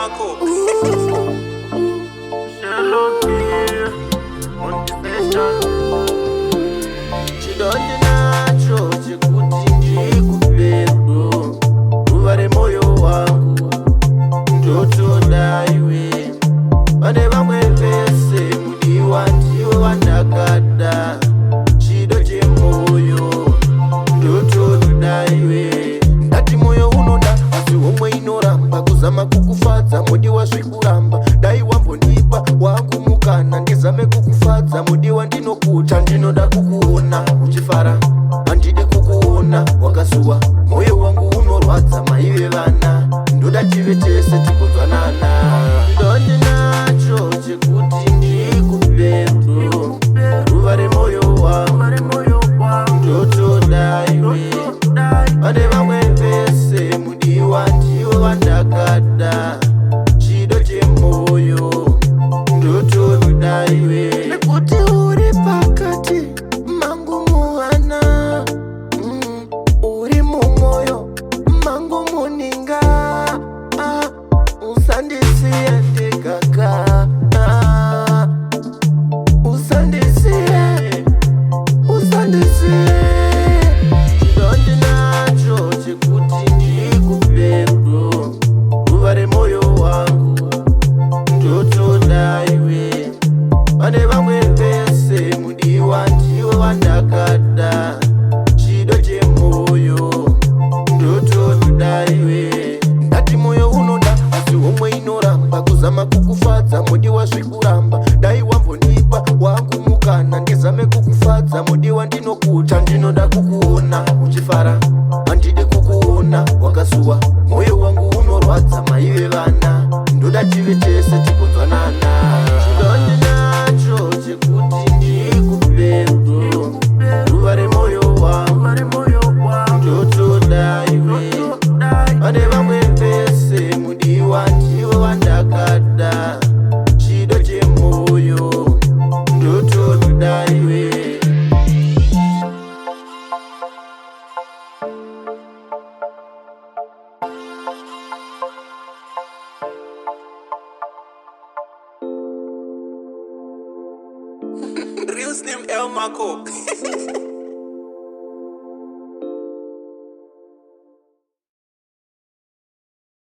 Marco. Chidonje nacho chekuti ndikuperu uvare moyo wangu ndotodaiwe pane vamwe vese mudiwa ndiwe wandakada chido chemoyo ndotodaiwe ndati moyo unoda asi homwe inoramba kuzama kukufadza mudiwa zvikuramba dai wambondipa wangu mukana ndizame kukufadza mudiwa ndinokuta ndinoda kukuona uchifara handidi kukuona wakasuwa moyo wangu unorwadza maive vana ndoda tive tese tikunzwanana ndoni nacho chekuti ndikuperu ruva remoyo wangu ndotodaiwe pane vamwe vese mudiwa ndiwe wandakada chido chemoyo ndotodaiwe nekuti uri pakati mangu muhana uri mumoyo mangu muninga usandisiye ndegaka usandisiye chidondi nacho chekuti ndikuperu ruva remoyo wangu ndotodaiwe pane vamwe vese mudiwa ndiwe wandakada chido chemoyo ndotodaiwe ndati moyo unoda asi homwe inoramba kuzama kukufadza mudiwa zvikuramba dai wambondipa wangu mukana ndizame kukufadza mudiwa ndinokuta ndinoda kukuona uchifara handidi kukuona wakasuwa moyo wangu unorwadza maive vana ndoda tive tese tikunzwanana chidondi nacho chekuti ndikuperu ruva remoyo wangu ndotodaiwe pane vamwe vese mudiwa ndiwe wandakada chido chemoyo ndotodaiwe Real name El Marco.